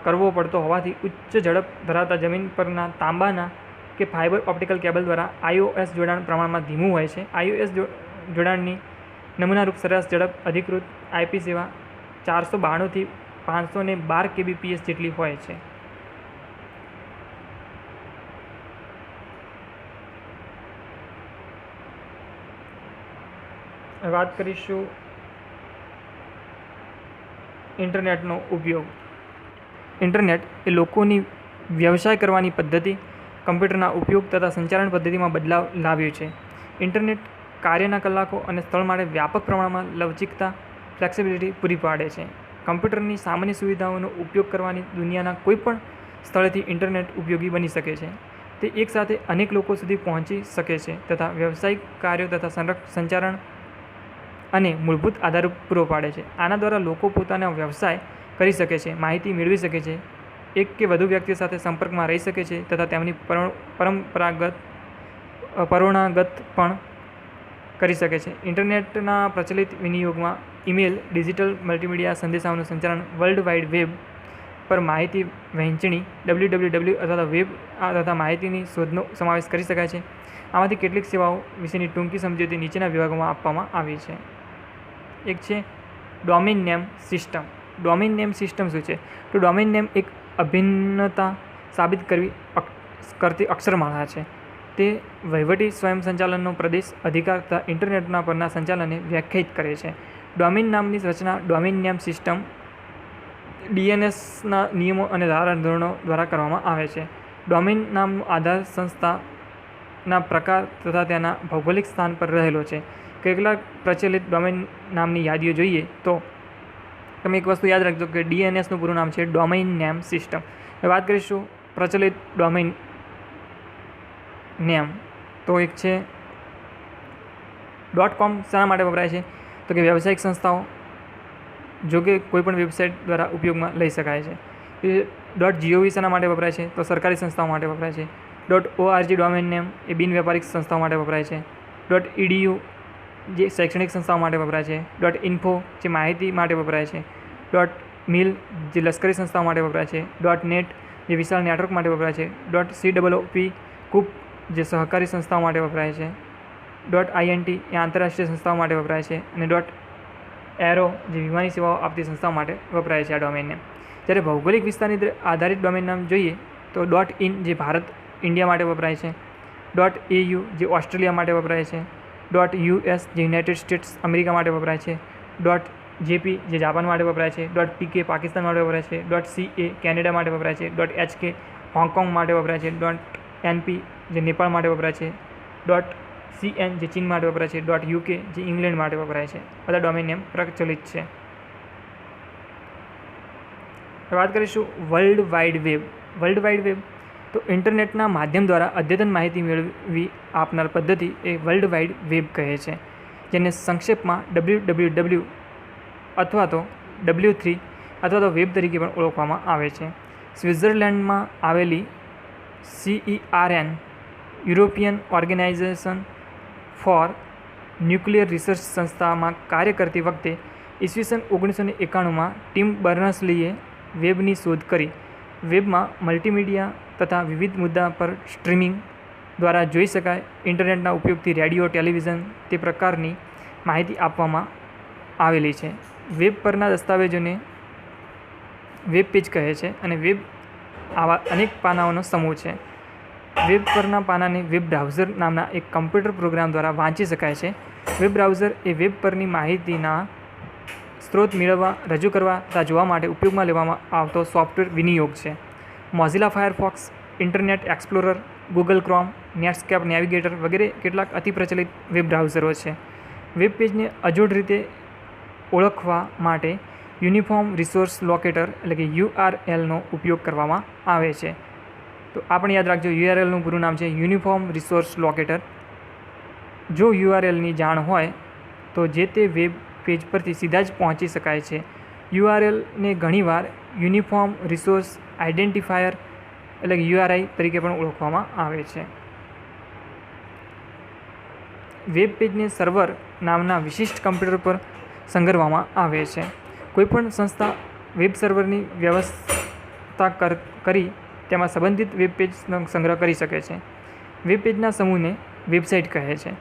કરવો પડતો હોવાથી ઉચ્ચ ઝડપ ધરાવતા જમીન પરના તાંબાના કે ફાઇબર ઓપ્ટિકલ કેબલ દ્વારા IOS જોડાણ પ્રમાણમાં ધીમું હોય છે. IOS જોડાણની નમૂનારૂપ સરેરાશ ઝડપ અધિકૃત IP સેવા 492 થી 512 kbps જેટલી હોય છે. વાત કરીશું ઇન્ટરનેટનો ઉપયોગ. ઇન્ટરનેટ એ લોકોની વ્યવસાય કરવાની પદ્ધતિ, કમ્પ્યુટરના ઉપયોગ તથા સંચાલન પદ્ધતિમાં બદલાવ લાવ્યો છે. ઇન્ટરનેટ કાર્યના કલાકો અને સ્થળ માટે વ્યાપક પ્રમાણમાં લવચીકતા, ફ્લેક્સિબિલિટી પૂરી પાડે છે. કમ્પ્યુટરની સામાન્ય સુવિધાઓનો ઉપયોગ કરવાની દુનિયાના કોઈપણ સ્થળેથી ઇન્ટરનેટ ઉપયોગી બની શકે છે. તે એકસાથે અનેક લોકો સુધી પહોંચી શકે છે તથા વ્યવસાયિક કાર્યો તથા સંચાલન અને મૂળભૂત આધાર પૂરો પાડે છે. આના દ્વારા લોકો પોતાનો વ્યવસાય કરી શકે છે, માહિતી મેળવી શકે છે, એક કે વધુ વ્યક્તિઓ સાથે સંપર્કમાં રહી શકે છે તથા તેમની પરોણાગત પણ કરી શકે છે. ઇન્ટરનેટના પ્રચલિત વિનિયોગમાં ઈમેલ, ડિજિટલ મલ્ટીમીડિયા સંદેશાઓનું સંચાલન, વર્લ્ડ વાઇડ વેબ પર માહિતી વહેંચણી, www અથવા વેબ તથા માહિતીની શોધનો સમાવેશ કરી શકાય છે. આમાંથી કેટલીક સેવાઓ વિશેની ટૂંકી સમજૂતી નીચેના વિભાગોમાં આપવામાં આવી છે. એક છે domain name system. Domain name system શું છે? તો ડોમેઇન નેમ એક અભિન્નતા સાબિત કરતી અક્ષરમાળા છે. તે વહીવટી સ્વયંસંચાલનનો પ્રદેશ, અધિકાર તથા ઇન્ટરનેટના પરના સંચાલનને વ્યાખ્યાયિત કરે છે. ડોમેઇન નામની રચના ડોમેઇન નેમ સિસ્ટમ DNSના નિયમો અને ધારાધોરણો દ્વારા કરવામાં આવે છે. ડોમેઇન નામનો આધાર સંસ્થાના પ્રકાર તથા તેના ભૌગોલિક સ્થાન પર રહેલો છે. કેટલાક પ્રચલિત ડોમેઇન નામની યાદીઓ જોઈએ તો તમે એક વસ્તુ યાદ રાખજો કે DNSનું પૂરું નામ છે ડોમેઇન નેમ સિસ્ટમ. હવે વાત કરીશું પ્રચલિત ડોમેઇન નેમ. તો એક છે .com. શાના માટે વપરાય છે? તો કે વ્યવસાયિક સંસ્થાઓ, જો કે કોઈપણ વેબસાઇટ દ્વારા ઉપયોગમાં લઈ શકાય છે. .gov શાના માટે વપરાય છે? તો સરકારી સંસ્થાઓ માટે વપરાય છે. .org ડોમેન નેમ એ બિન વ્યાપારિક સંસ્થાઓ માટે વપરાય છે. .edu જે શૈક્ષણિક સંસ્થાઓ માટે વપરાય છે. .info જે માહિતી માટે વપરાય છે. .mil જે લશ્કરી સંસ્થાઓ માટે વપરાય છે. .net જે વિશાળ નેટવર્ક માટે વપરાય છે. .coop જે સહકારી સંસ્થાઓ માટે વપરાય છે. .int એ આંતરરાષ્ટ્રીય સંસ્થાઓ માટે વપરાય છે. અને .aero જે વિમાની સેવાઓ આપતી સંસ્થાઓ માટે વપરાય છે આ ડોમેન નેમ. જ્યારે ભૌગોલિક વિસ્તારની આધારિત ડોમેન નામ જોઈએ તો .in જે ભારત, ઇન્ડિયા માટે વપરાય છે. .au જે ઓસ્ટ્રેલિયા માટે વપરાય છે. .us જે યુનાઇટેડ સ્ટેટ્સ અમેરિકા માટે વપરાય છે. .jp જે જાપાન માટે વપરાય છે. .pk પાકિસ્તાન માટે વપરાય છે. .ca કેનેડા માટે વપરાય છે. .hk હોંગકોંગ માટે વપરાય છે. .np જે નેપાળ માટે વપરાય છે. .cn જે ચીન માટે વપરાય છે. .uk જે ઇંગ્લેન્ડ માટે વપરાય છે. બધા ડોમેન નેમ પ્રચલિત છે. વાત કરીશું world wide web. World wide web તો ઇન્ટરનેટના માધ્યમ દ્વારા અદ્યતન માહિતી મેળવી આપનાર પદ્ધતિ એ વર્લ્ડ વાઇડ વેબ કહે છે, જેને સંક્ષેપમાં www અથવા તો W3 અથવા તો વેબ તરીકે પણ ઓળખવામાં આવે છે. સ્વિટ્ઝરલેન્ડમાં આવેલી CERN European Organization for Nuclear Research સંસ્થામાં કાર્ય કરતી વખતે ઈસવીસન 1991માં ટિમ બર્નર્સ-લીએ વેબની શોધ કરી. વેબમાં મલ્ટીમીડિયા તથા વિવિધ મુદ્દા પર સ્ટ્રીમિંગ દ્વારા જોઈ શકાય ઇન્ટરનેટના ઉપયોગથી રેડિયો, ટેલિવિઝન તે પ્રકારની માહિતી આપવામાં આવેલી છે. વેબ પરના દસ્તાવેજોને વેબ પેજ કહે છે અને વેબ આવા અનેક પાનાઓનો સમૂહ છે. વેબ પરના પાનાને વેબ બ્રાઉઝર નામના એક કમ્પ્યુટર પ્રોગ્રામ દ્વારા વાંચી શકાય છે. વેબ બ્રાઉઝર એ વેબ પરની માહિતીના સ્ત્રોત મેળવવા, રજૂ કરવા તથા જોવા માટે ઉપયોગમાં લેવામાં આવતો સોફ્ટવેર વિનિયોગ છે. Mozilla Firefox, internet explorer, Google chrome, Netscape navigator વગેરે કેટલાક અતિ પ્રચલિત વેબ બ્રાઉઝરો છે. વેબ પેજને અજોડ રીતે ઓળખવા માટે યુનિફોર્મ રિસોર્સ લોકેટર એટલે કે URLનો ઉપયોગ કરવામાં આવે છે. તો આ પણ યાદ રાખજો, URLનું પૂરું નામ છે યુનિફોર્મ રિસોર્સ લોકેટર. જો URLની જાણ હોય તો જે તે વેબ પેજ પરથી સીધા જ પહોંચી શકાય છે. URLને ઘણીવાર યુનિફોર્મ રિસોર્સ આઇડેન્ટિફાયર એટલે કે URI તરીકે પણ ઓળખવામાં આવે છે. વેબ પેજને સર્વર નામના વિશિષ્ટ કમ્પ્યુટર પર સંગ્રહવામાં આવે છે. કોઈપણ સંસ્થા વેબ સર્વરની વ્યવસ્થા કરી તેમાં સંબંધિત વેબ પેજનો સંગ્રહ કરી શકે છે. વેબ પેજના સમૂહને વેબસાઇટ કહે છે.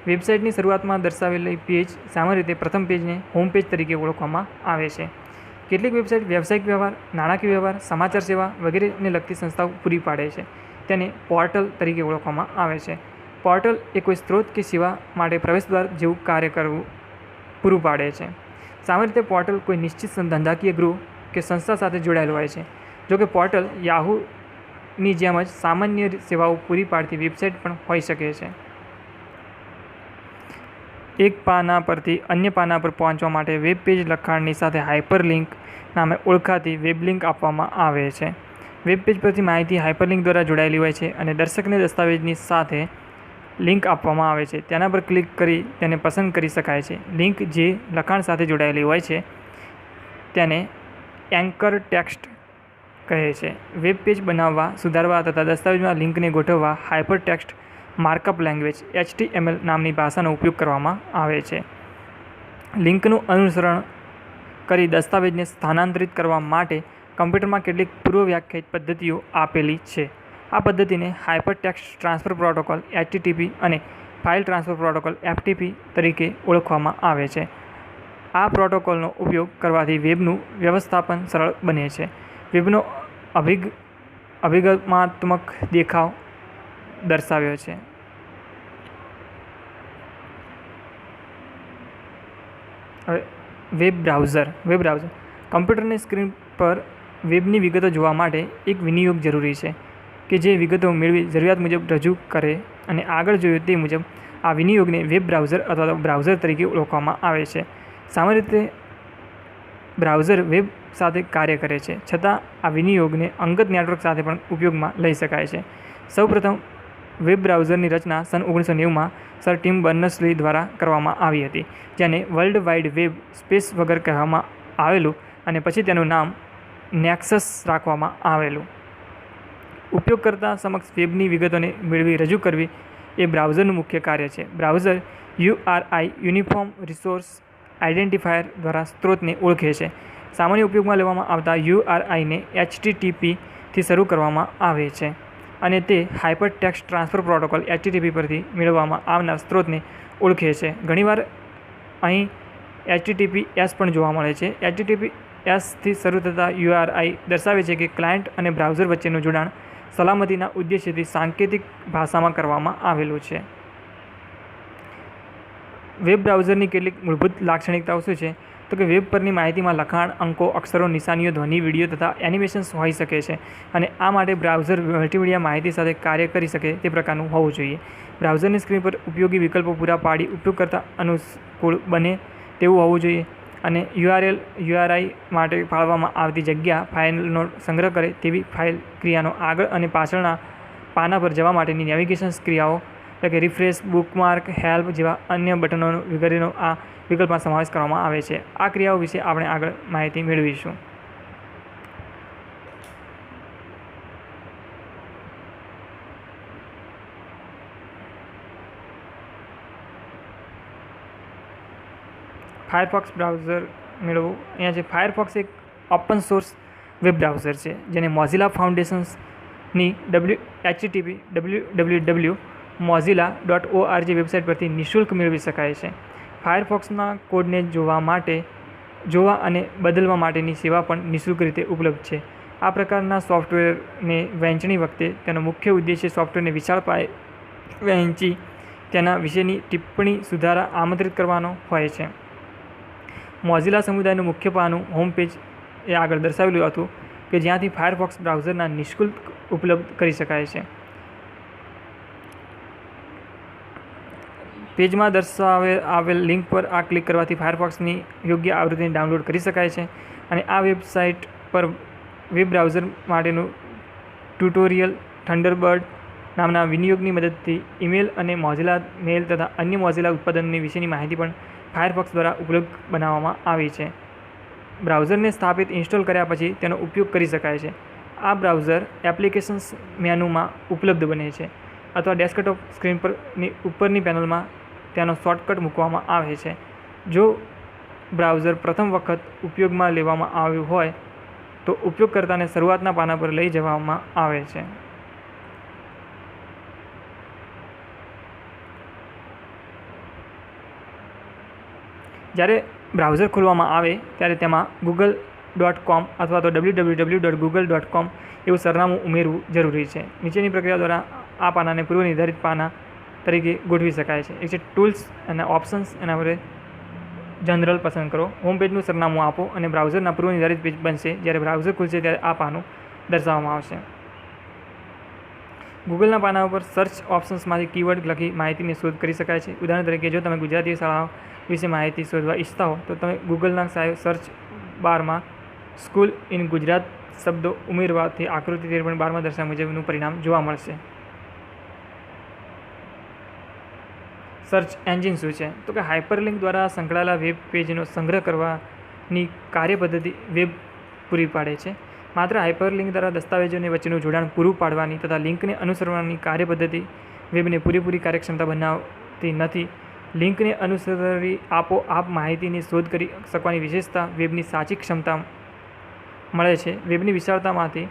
વેબસાઇટની શરૂઆતમાં દર્શાવેલી પેજ સામાન્ય રીતે પ્રથમ પેજને હોમ પેજ તરીકે ઓળખવામાં આવે છે. કેટલીક વેબસાઇટ વ્યવસાયિક વ્યવહાર, નાણાકીય વ્યવહાર, સમાચાર સેવા વગેરેને લગતી સંસ્થાઓ પૂરી પાડે છે. તેને પોર્ટલ તરીકે ઓળખવામાં આવે છે. પોર્ટલ એ કોઈ સ્ત્રોત કે સેવા માટે પ્રવેશદ્વાર જેવું કાર્ય કરવું પૂરું પાડે છે. સામાન્ય રીતે પોર્ટલ કોઈ નિશ્ચિત ધંધાકીય ગૃહ કે સંસ્થા સાથે જોડાયેલું હોય છે. જોકે પોર્ટલ યાહૂની જેમ જ સામાન્ય સેવાઓ પૂરી પાડતી વેબસાઇટ પણ હોઈ શકે છે. એક પાના પરથી અન્ય પાના પર પહોંચવા માટે વેબ પેજ લખાણની સાથે હાઇપરલિંક નામે ઓળખાતી વેબ લિંક આપવામાં આવે છે. વેબ પેજ પરથી માહિતી હાઇપરલિંક દ્વારા જોડાયેલી હોય છે અને દર્શકને દસ્તાવેજની સાથે લિંક આપવામાં આવે છે. તેના પર ક્લિક કરી તેને પસંદ કરી શકાય છે. લિંક જે લખાણ સાથે જોડાયેલી હોય છે તેને એન્કર ટેક્સ્ટ કહે છે. વેબ પેજ બનાવવા, સુધારવા તથા દસ્તાવેજમાં લિંકને ગોઠવવા હાઇપરટેક્સ્ટ માર્કઅપ લેંગ્વેજ HTML નામની ભાષાનો ઉપયોગ કરવામાં આવે છે. લિંકનું અનુસરણ કરી દસ્તાવેજને સ્થાનાંતરિત કરવા માટે કમ્પ્યુટરમાં કેટલીક પૂર્વ વ્યાખ્યાયિત પદ્ધતિઓ આપેલી છે. આ પદ્ધતિને હાઇપરટેક્સ્ટ ટ્રાન્સફર પ્રોટોકોલ HTTP અને ફાઇલ ટ્રાન્સફર પ્રોટોકોલ FTP તરીકે ઓળખવામાં આવે છે. આ પ્રોટોકોલનો ઉપયોગ કરવાથી વેબનું વ્યવસ્થાપન સરળ બને છે. વેબનો અભિગમાત્મક દેખાવ દર્શાવ્યો છે. હવે વેબ બ્રાઉઝર કમ્પ્યુટરની સ્ક્રીન પર વેબની વિગતો જોવા માટે એક વિનિયોગ જરૂરી છે કે જે વિગતો મેળવી જરૂરિયાત મુજબ રજૂ કરે, અને આગળ જોયું તે મુજબ આ વિનિયોગને વેબ બ્રાઉઝર અથવા તો બ્રાઉઝર તરીકે ઓળખવામાં આવે છે. સામાન્ય રીતે બ્રાઉઝર વેબ સાથે કાર્ય કરે છે, છતાં આ વિનિયોગને અંગત નેટવર્ક સાથે પણ ઉપયોગમાં લઈ શકાય છે. સૌપ્રથમ વેબ બ્રાઉઝરની રચના સન 1990માં સર ટિમ બર્નર્સ-લી દ્વારા કરવામાં આવી હતી, જેને વર્લ્ડ વાઇડ વેબ સ્પેસ વગર કહેવામાં આવેલું અને પછી તેનું નામ નેક્સસ રાખવામાં આવેલું. ઉપયોગકર્તા સમક્ષ વેબની વિગતોને મેળવી રજૂ કરવી એ બ્રાઉઝરનું મુખ્ય કાર્ય છે. Browser URI uniform resource identifier દ્વારા સ્ત્રોતને ઓળખે છે. સામાન્ય ઉપયોગમાં લેવામાં આવતા URIને HTTP થી શરૂ કરવામાં આવે છે અને તે હાઇપરટેક્સ્ટ ટ્રાન્સફર પ્રોટોકોલ HTTP પરથી મેળવવામાં આવનાર સ્ત્રોતને ઓળખે છે. ઘણીવાર અહીં HTTPS પણ જોવા મળે છે. HTTPS થી શરૂ થતા URI દર્શાવે છે કે ક્લાયન્ટ અને બ્રાઉઝર વચ્ચેનું જોડાણ સલામતીના ઉદ્દેશ્યથી સાંકેતિક ભાષામાં કરવામાં આવેલું છે. વેબ બ્રાઉઝરની કેટલીક મૂળભૂત લાક્ષણિકતાઓ શું છે? તો કે વેબ પરની માહિતીમાં લખાણ, અંકો, અક્ષરો, નિશાનીઓ, ધ્વનિ, વિડીયો તથા એનિમેશન્સ હોઈ શકે છે, અને આ માટે બ્રાઉઝર મલ્ટીમીડિયા માહિતી સાથે કાર્ય કરી શકે તે પ્રકારનું હોવું જોઈએ. બ્રાઉઝરની સ્ક્રીન પર ઉપયોગી વિકલ્પો પૂરા પાડી ઉપયોગકર્તા અનુકૂળ બને તેવું હોવું જોઈએ, અને URI માટે ફાળવવામાં આવતી જગ્યા ફાઇલનો સંગ્રહ કરે તેવી ફાઇલ ક્રિયાનો આગળ અને પાછળના પાના પર જવા માટેની નેવિગેશન ક્રિયાઓ એટલે કે રિફ્રેશ, બુકમાર્ક, હેલ્પ જેવા અન્ય બટનો વગેરેનો આ વિકલ્પમાં સમાવેશ કરવામાં આવે છે. આ ક્રિયાઓ વિશે આપણે આગળ માહિતી મેળવીશું. ફાયરફોક્સ બ્રાઉઝર મેળવવું અહીંયા છે. ફાયરફોક્સ એક ઓપન સોર્સ વેબ બ્રાઉઝર છે જેને મોઝિલા ફાઉન્ડેશન્સની www.mozilla.org વેબસાઇટ પરથી નિઃશુલ્ક મેળવી શકાય છે. ફાયરફોક્સના કોડને જોવા અને બદલવા માટેની સેવા પણ નિઃશુલ્ક રીતે ઉપલબ્ધ છે. આ પ્રકારના સોફ્ટવેરને વહેંચણી વખતે તેનો મુખ્ય ઉદ્દેશ્ય સોફ્ટવેરને વિશાળ પાયે વહેંચી તેના વિશેની ટિપ્પણી સુધારા આમંત્રિત કરવાનો હોય છે. મોઝિલા સમુદાયનું મુખ્ય પાનું હોમ પેજ એ આગળ દર્શાવેલું હતું કે જ્યાંથી ફાયરફોક્સ બ્રાઉઝરના નિઃશુલ્ક ઉપલબ્ધ કરી શકાય છે. પેજમાં આવેલ લિંક પર આ ક્લિક કરવાથી ફાયરફોક્સની યોગ્ય આવૃત્તિને ડાઉનલોડ કરી શકાય છે, અને આ વેબસાઇટ પર વેબ બ્રાઉઝર માટેનું ટ્યુટોરિયલ થંડરબર્ડ નામના વિનિયોગની મદદથી ઈમેલ અને મોઝિલા મેલ તથા અન્ય મોઝિલા ઉત્પાદનોની વિશેની માહિતી પણ ફાયરફોક્સ દ્વારા ઉપલબ્ધ બનાવવામાં આવી છે. બ્રાઉઝરને સ્થાપિત ઇન્સ્ટોલ કર્યા પછી તેનો ઉપયોગ કરી શકાય છે. આ બ્રાઉઝર એપ્લિકેશન્સ મેનુમાં ઉપલબ્ધ બને છે અથવા ડેસ્કટોપ સ્ક્રીન પરની ઉપરની પેનલમાં તેનો શોર્ટકટ મૂકવામાં આવે છે. જો બ્રાઉઝર પ્રથમ વખત ઉપયોગમાં લેવામાં આવ્યું હોય તો ઉપયોગકર્તાને શરૂઆતના પાના પર લઈ જવામાં આવે છે. જ્યારે બ્રાઉઝર ખોલવામાં આવે ત્યારે તેમાં google.com અથવા તો www.google.com એવું સરનામું ઉમેરવું જરૂરી છે. નીચેની પ્રક્રિયા દ્વારા આ પાનાને પૂર્વ નિર્ધારિત પાના તરીકે ગોઠવી શકાય છે. એક છે ટૂલ્સ અને ઓપ્શન્સ, એના પર જનરલ પસંદ કરો. હોમ પેજનું સરનામું આપો અને બ્રાઉઝરના પૂર્વનિર્ધારિત પેજ બનશે. જ્યારે બ્રાઉઝર ખુલશે ત્યારે આ પાનું દર્શાવવામાં આવશે. ગૂગલના પાના ઉપર સર્ચ ઓપ્શન્સમાંથી કીવર્ડ લખી માહિતીની શોધ કરી શકાય છે. ઉદાહરણ તરીકે, જો તમે ગુજરાતી શાળાઓ વિશે માહિતી શોધવા ઈચ્છતા હો તો તમે ગૂગલના સર્ચ બારમાં સ્કૂલ ઇન ગુજરાત શબ્દો ઉમેરવાથી આકૃતિ 13.12માં દર્શાવ્યા મુજબનું પરિણામ જોવા મળશે. સર્ચ એન્જિન શું છે? તો કે હાઇપરલિંક દ્વારા સંકળાયેલા વેબ પેજનો સંગ્રહ કરવાની કાર્યપદ્ધતિ વેબ પૂરી પાડે છે. માત્ર હાઇપરલિંક દ્વારા દસ્તાવેજોની વચ્ચેનું જોડાણ પૂરું પાડવાની તથા લિંકને અનુસરવાની કાર્યપદ્ધતિ વેબને પૂરેપૂરી કાર્યક્ષમતા બનાવતી નથી. લિંકને અનુસરી આપોઆપ માહિતીની શોધ કરી શકવાની વિશેષતા વેબની સાચી ક્ષમતા મળે છે. વેબની વિશાળતામાંથી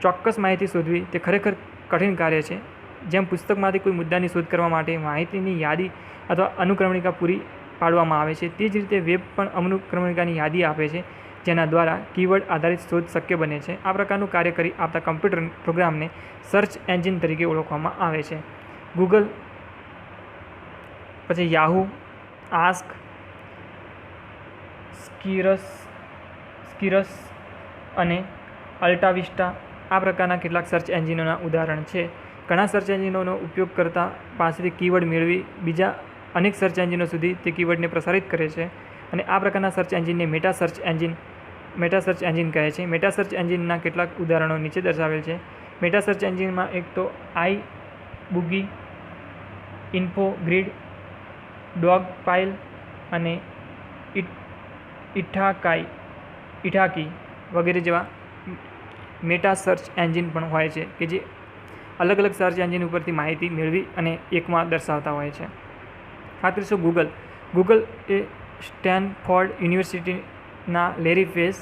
ચોક્કસ માહિતી શોધવી તે ખરેખર કઠિન કાર્ય છે. જેમ પુસ્તકમાંથી કોઈ મુદ્દાની શોધ કરવા માટે માહિતીની યાદી અથવા અનુક્રમણિકા પૂરી પાડવામાં આવે છે, તે જ રીતે વેબ પણ અનુક્રમણિકાની યાદી આપે છે જેના દ્વારા કીવર્ડ આધારિત શોધ શક્ય બને છે. આ પ્રકારનું કાર્ય કરી આપતા કમ્પ્યુટર પ્રોગ્રામને સર્ચ એન્જિન તરીકે ઓળખવામાં આવે છે. ગૂગલ, પછી યાહૂ, આસ્ક, સ્કિરસ અને અલ્ટાવિસ્ટા આ પ્રકારના કેટલાક સર્ચ એન્જિનોના ઉદાહરણ છે. ઘણા સર્ચ એન્જિનોનો ઉપયોગ કરતા પાસેથી કીવર્ડ મેળવી બીજા અનેક સર્ચ એન્જિનો સુધી તે કીવર્ડને પ્રસારિત કરે છે અને આ પ્રકારના સર્ચ એન્જિનને મેટા સર્ચ એન્જિન કહે છે. મેટા સર્ચ એન્જિનના કેટલાક ઉદાહરણો નીચે દર્શાવેલ છે. મેટા સર્ચ એન્જિનમાં એક તો આઈબુગી, ઇન્ફોગ્રીડ, ડોગપાઇલ અને ઇઠાકી વગેરે જેવા મેટા સર્ચ એન્જિન પણ હોય છે કે જે અલગ અલગ સર્ચ એન્જિન ઉપરથી માહિતી મેળવી અને એકમાં દર્શાવતા હોય છે. વાત કરીશું ગૂગલ. ગૂગલ એ સ્ટેનફોર્ડ યુનિવર્સિટીના લેરી પેજ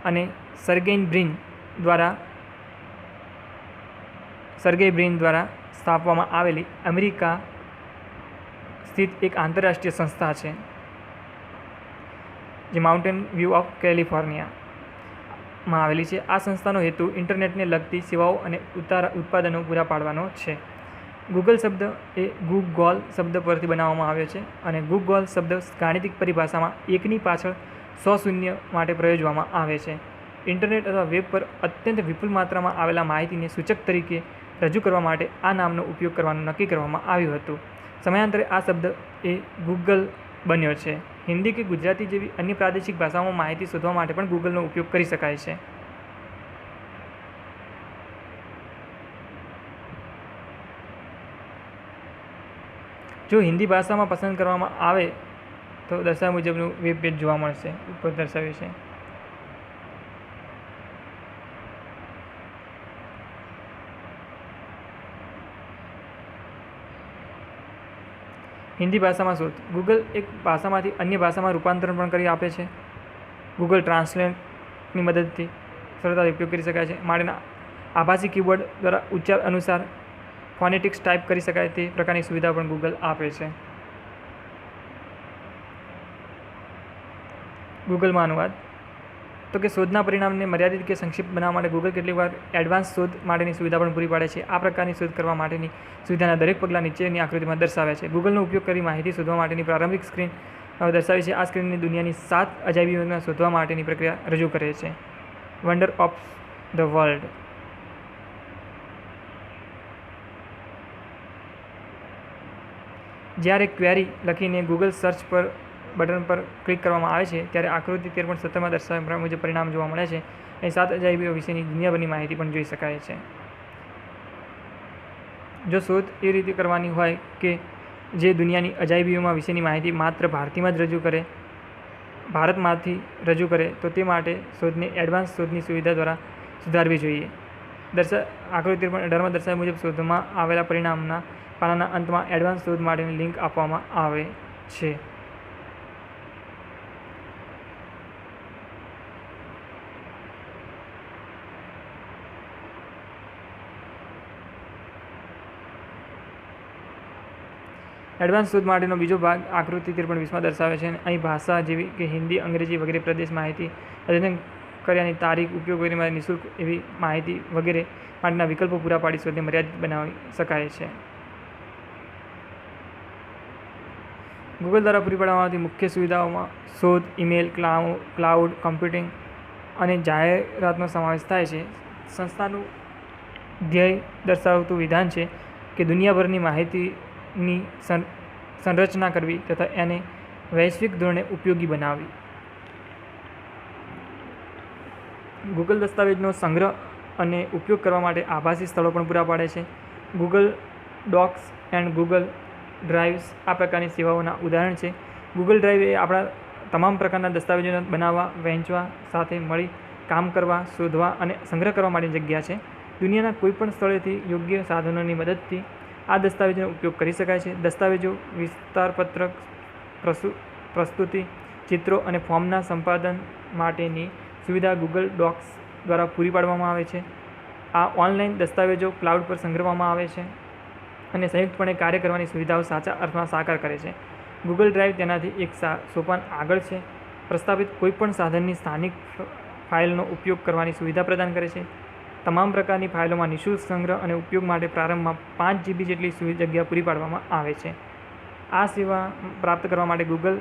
અને સર્ગેય બ્રિન દ્વારા સ્થાપવામાં આવેલી અમેરિકા સ્થિત એક આંતરરાષ્ટ્રીય સંસ્થા છે જે માઉન્ટેન વ્યૂ ઓફ કેલિફોર્નિયામાં આવેલી છે. આ સંસ્થાનો હેતુ ઇન્ટરનેટને લગતી સેવાઓ અને ઉત્પાદનો પૂરા પાડવાનો છે. ગૂગલ શબ્દ એ ગૂગોલ શબ્દ પરથી બનાવવામાં આવ્યો છે અને ગૂગોલ શબ્દ ગાણિતિક પરિભાષામાં એકની પાછળ 100 શૂન્ય માટે પ્રયોજવામાં આવે છે. ઇન્ટરનેટ અથવા વેબ પર અત્યંત વિપુલ માત્રામાં આવેલા માહિતીને સૂચક તરીકે રજૂ કરવા માટે આ નામનો ઉપયોગ કરવાનું નક્કી કરવામાં આવ્યું હતું. સમયાંતરે આ શબ્દ એ ગૂગલ બન્યો છે. હિન્દી કે ગુજરાતી જેવી અન્ય પ્રાદેશિક ભાષાઓમાં માહિતી શોધવા માટે પણ ગૂગલનો ઉપયોગ કરી શકાય છે. જો હિન્દી ભાષામાં પસંદ કરવામાં આવે તો દર્શાવ્યા મુજબનું વેબ પેજ જોવા મળશે. ઉપર દર્શાવ્યું છે. હિન્દી ભાષામાં શોધ. ગૂગલ એક ભાષામાંથી અન્ય ભાષામાં રૂપાંતરણ પણ કરી આપે છે. ગૂગલ ટ્રાન્સલેટની મદદથી સરળતાથી ઉપયોગ કરી શકાય છે. માટેના આભાસી કીબોર્ડ દ્વારા ઉચ્ચાર અનુસાર ફોનેટિક્સ ટાઈપ કરી શકાય તે પ્રકારની સુવિધા પણ ગૂગલ આપે છે. ગૂગલમાં અનુવાદ. તો કે શોધના પરિણામને મર્યાદિત કે સંક્ષિપ્ત બનાવવા માટે ગૂગલ કેટલીકવાર એડવાન્સ શોધ માટેની સુવિધા પણ પૂરી પાડે છે. આ પ્રકારની શોધ કરવા માટેની સુવિધાના દરેક પગલાં નીચેની આકૃતિમાં દર્શાવ્યા છે. ગૂગલનો ઉપયોગ કરી માહિતી શોધવા માટેની પ્રારંભિક સ્ક્રીન દર્શાવી છે. આ સ્ક્રીનની દુનિયાની 7 અજાયબીઓને શોધવા માટેની પ્રક્રિયા રજૂ કરે છે. Wonder of the world. જ્યારે ક્વેરી લખીને ગૂગલ સર્ચ પર બટન પર ક્લિક કરવામાં આવે છે ત્યારે આકૃતિ 13.17માં દર્શાવ્યા મુજબ પરિણામ જોવા મળે છે. અહીં 7 અજાયબીઓ વિશેની દુનિયાભરની માહિતી પણ જોઈ શકાય છે. જો શોધ એ રીતે કરવાની હોય કે જે દુનિયાની અજાયબીઓમાં વિશેની માહિતી માત્ર ભારતમાંથી રજૂ કરે તો તે માટે શોધને એડવાન્સ શોધની સુવિધા દ્વારા સુધારવી જોઈએ. આકૃતિ 13.18માં દર્શાવ્યા મુજબ શોધમાં આવેલા પરિણામના પાનાના અંતમાં એડવાન્સ શોધ માટેની લિંક આપવામાં આવે છે. એડવાન્સ શોધ માટેનો બીજો ભાગ આકૃતિ 13.20માં દર્શાવે છે. અહીં ભાષા જેવી કે હિન્દી, અંગ્રેજી વગેરે પ્રદેશ માહિતી અદ્યતન કર્યાની તારીખ, ઉપયોગ વગેરે માટે નિઃશુલ્ક એવી માહિતી વગેરે માટેના વિકલ્પો પૂરા પાડી શોધને મર્યાદિત બનાવી શકાય છે. ગૂગલ દ્વારા પૂરી પાડવામાં આવતી મુખ્ય સુવિધાઓમાં શોધ, ઈમેલ, ક્લાઉડ કમ્પ્યુટિંગ અને જાહેરાતનો સમાવેશ થાય છે. સંસ્થાનું ધ્યેય દર્શાવતું વિધાન છે કે દુનિયાભરની માહિતીની સંરચના કરવી તથા એને વૈશ્વિક ધોરણે ઉપયોગી બનાવવી. ગૂગલ દસ્તાવેજનો સંગ્રહ અને ઉપયોગ કરવા માટે આભાસી સ્થળો પણ પૂરા પાડે છે. Google docs and Google drives આ પ્રકારની સેવાઓના ઉદાહરણ છે. ગૂગલ ડ્રાઇવ એ આપણા તમામ પ્રકારના દસ્તાવેજોને બનાવવા, વહેંચવા, સાથે મળી કામ કરવા, શોધવા અને સંગ્રહ કરવા માટેની જગ્યા છે. દુનિયાના કોઈપણ સ્થળેથી યોગ્ય સાધનોની મદદથી આ દસ્તાવેજોનો ઉપયોગ કરી શકાય છે. દસ્તાવેજો, વિસ્તારપત્રક, પ્રસ્તુતિ, ચિત્રો અને ફોર્મના સંપાદન માટેની સુવિધા ગૂગલ ડોક્સ દ્વારા પૂરી પાડવામાં આવે છે. આ ઓનલાઈન દસ્તાવેજો ક્લાઉડ પર સંગ્રહવામાં આવે છે અને સંયુક્તપણે કાર્ય કરવાની સુવિધાઓ સાચા અર્થમાં સાકાર કરે છે. ગૂગલ ડ્રાઇવ તેનાથી એક સોપાન આગળ છે. પ્રસ્તાવિત કોઈપણ સાધનની સ્થાનિક ફાઇલનો ઉપયોગ કરવાની સુવિધા પ્રદાન કરે છે. તમામ પ્રકારની ફાઇલોમાં નિઃશુલ્ક સંગ્રહ અને ઉપયોગ માટે પ્રારંભમાં 5 GB જેટલી જગ્યા પૂરી પાડવામાં આવે છે. આ સેવા પ્રાપ્ત કરવા માટે ગૂગલ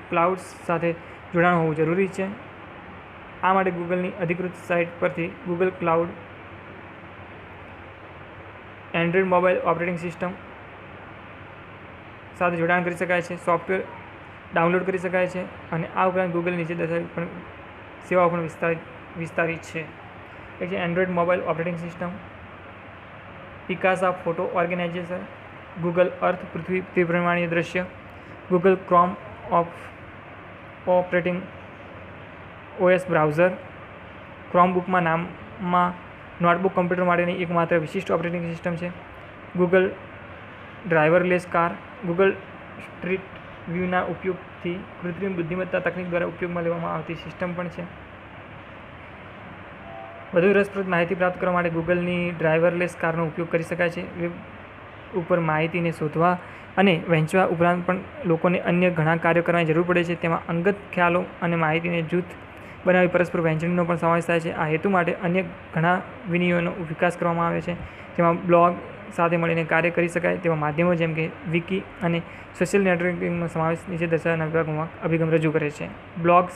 ક્લાઉડ સાથે જોડાણ હોવું જરૂરી છે. આ માટે ગૂગલની અધિકૃત સાઇટ પરથી Google cloud Android mobile operating system સાથે જોડાણ કરી શકાય છે. સોફ્ટવેર ડાઉનલોડ કરી શકાય છે અને આ ઉપરાંત ગૂગલ નીચે દર્શાવેલ પણ સેવાઓ પણ વિસ્તારી છે. એક છે Android mobile operating system, Picasa photo organisation, Google Earth પૃથ્વી ત્રિપરિમાણીય દૃશ્ય, Google Chrome operating OS browser, ક્રોમબુકમાં નામમાં નોટબુક કમ્પ્યુટર માટેની એકમાત્ર વિશિષ્ટ ઓપરેટિંગ સિસ્ટમ છે. Google driverless car, Google street વ્યૂના ઉપયોગથી કૃત્રિમ બુદ્ધિમત્તા તકનીક દ્વારા ઉપયોગમાં લેવામાં આવતી સિસ્ટમ પણ છે. વધુ રસપ્રદ માહિતી પ્રાપ્ત કરવા માટે ગૂગલની ડ્રાઈવરલેસ કારનો ઉપયોગ કરી શકાય છે. વેબ ઉપર માહિતીને શોધવા અને વહેંચવા ઉપરાંત પણ લોકોને અન્ય ઘણા કાર્યો કરવાની જરૂર પડે છે. તેમાં અંગત ખ્યાલો અને માહિતીને જૂથ બનાવી પરસ્પર વહેંચણીનો પણ સમાવેશ થાય છે. આ હેતુ માટે અન્ય ઘણા વિનિયોગનો વિકાસ કરવામાં આવે છે. જેમાં બ્લોગ સાથે મળીને કાર્ય કરી શકાય તેવા માધ્યમો જેમ કે વિકી અને સોશિયલ નેટવર્કિંગનો સમાવેશ નીચે દર્શાવેલા વિભાગોમાં અભિગમ રજૂ કરે છે. બ્લોગ્સ